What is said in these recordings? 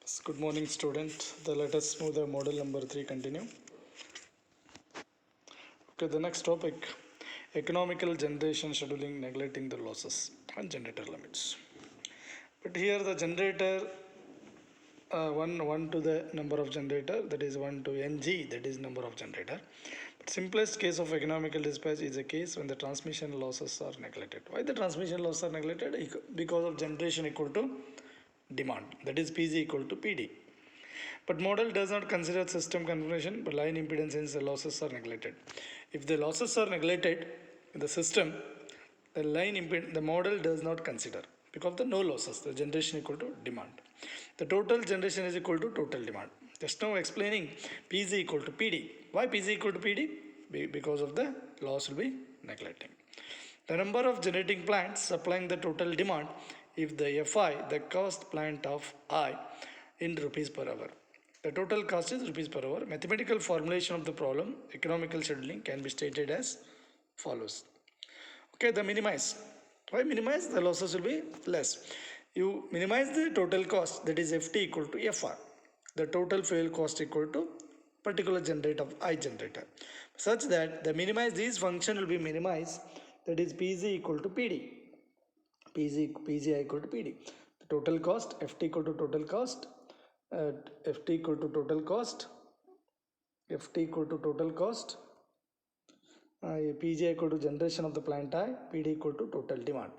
Good morning, student. Let us move the model number 3 continue. Okay, the next topic, economical generation scheduling neglecting the losses and generator limits. But here the generator, one to the number of generator, that is 1 to ng, that is number of generator. But simplest case of economical dispatch is a case when the transmission losses are neglected. Why the transmission losses are neglected? Because of generation equal to demand, that is Pg equal to Pd. But model does not consider system configuration, but line impedance, hence the losses are neglected. If the losses are neglected in the system, the model does not consider because of the no losses, the generation equal to demand. The total generation is equal to total demand. Just now explaining P is equal to PD. Why P is equal to PD? Because of the loss will be neglecting. The number of generating plants supplying the total demand if the FI, the cost plant of I, in rupees per hour. The total cost is rupees per hour. Mathematical formulation of the problem, economical scheduling, can be stated as follows. Okay, the minimize. Why minimize? The losses will be less. You minimize the total cost, that is Ft equal to Fr. The total fuel cost equal to particular generator of I generator, such that the minimize these function will be minimized, that is Pg equal to Pd. Pgi equal to Pd. The total cost, Ft equal to total cost, Ft equal to total cost, Ft equal to total cost, Pgi equal to generation of the plant I, Pd equal to total demand.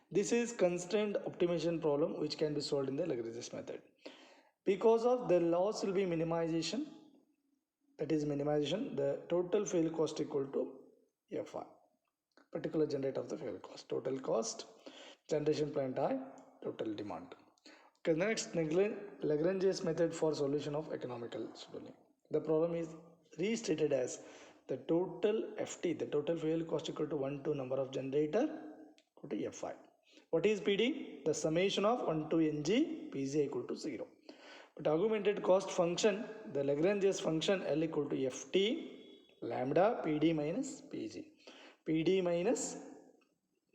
This is constrained optimization problem which can be solved in the Lagrange's method. Because of the loss will be minimization, that is minimization, the total fuel cost equal to Fi, particular generator of the fuel cost, total cost, generation plant I, total demand. Okay, next, Lagrange's method for solution of economical scheduling. The problem is restated as the total Ft, the total fuel cost equal to 1 to number of generator equal to Fi. What is Pd? The summation of 1 to Ng, Pg equal to 0. But augmented cost function, the Lagrange's function L equal to Ft lambda Pd minus Pg. Pd minus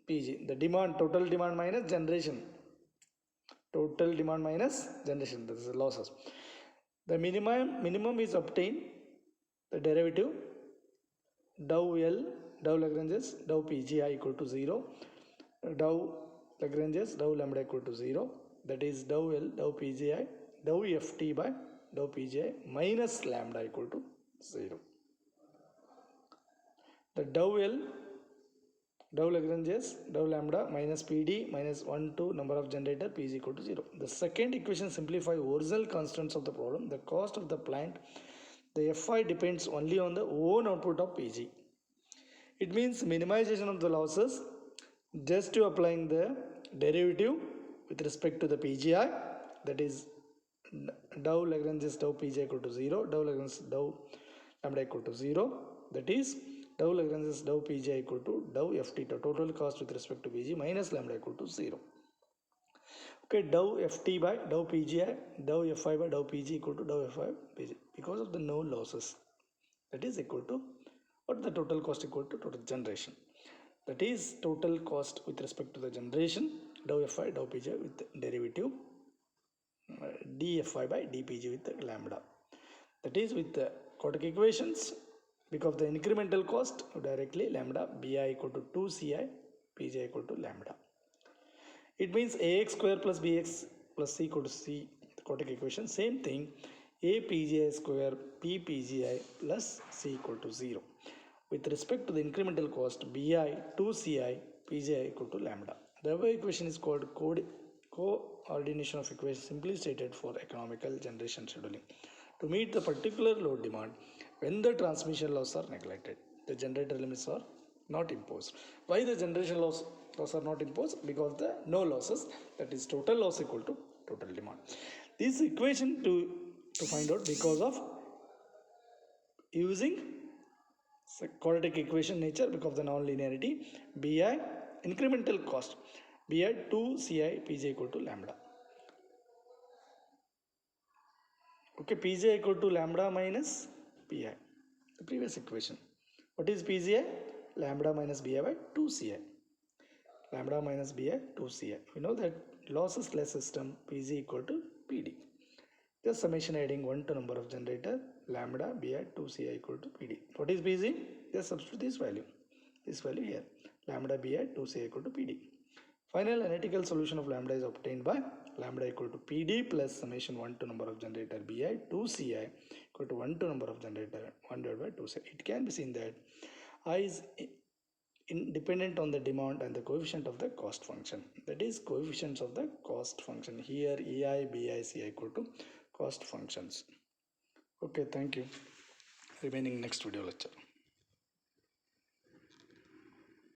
Pg, the demand, total demand minus generation. Total demand minus generation, that is the losses. The minimum is obtained, the derivative dou L, dou Lagrange's, dou Pgi equal to 0, dou Lagrange's, dou lambda equal to 0, that is dou L, dou Pgi, dou Ft by dou Pgi minus lambda equal to 0. The dou L, dou Lagrange's, dou lambda minus Pd minus 1 to number of generator P is equal to 0. The second equation simplify original constants of the problem. The cost of the plant, the Fi depends only on the own output of Pg. It means minimization of the losses just to applying the derivative with respect to the Pgi, that is dou Lagrange's dou Pgi equal to 0, dou Lagrange's dou lambda equal to 0, that is dou Lagrange's dou Pgi equal to dou Ft, the total cost with respect to Pg minus lambda equal to 0. Okay, dou Ft by dou Pgi, dou Fi by dou Pg equal to dou Fi Pg. Because of the no losses, that is equal to what the total cost equal to total generation. That is total cost with respect to the generation, dou Fi dou Pgi with derivative dFi by dPg with the lambda. That is with the quadratic equations, because of the incremental cost, directly lambda Bi equal to 2Ci, Pgi equal to lambda. It means Ax square plus Bx plus C equal to C, the quadratic equation. Same thing, A Pgi square P Pgi plus C equal to 0. With respect to the incremental cost, Bi 2Ci, Pgi equal to lambda. The above equation is called coordination of equations, simply stated for economical generation scheduling. To meet the particular load demand when the transmission losses are neglected, the generator limits are not imposed. Why the generation loss are not imposed? Because the no losses, that is total loss equal to total demand. This equation to find out because of using quadratic equation nature, because of the non-linearity, Bi incremental cost, Bi 2Ci Pj equal to lambda. Okay, Pj equal to lambda minus Pi, the previous equation. What is Pgi? Lambda minus Bi by 2Ci. Lambda minus Bi 2Ci. We know that losses less system Pg equal to Pd. just summation adding 1 to number of generator lambda b at 2ci equal to pd. What is pc? Just substitute this value here, lambda b at 2ci equal to pd. Final analytical solution of lambda is obtained by lambda equal to pd plus summation 1 to number of generator bi 2ci equal to 1 to number of generator 1 divided by 2ci. It can be seen that I is independent on the demand and the coefficient of the cost function, that is coefficients of the cost function. Here ei bi ci equal to cost functions. Okay, thank you. Remaining next video lecture.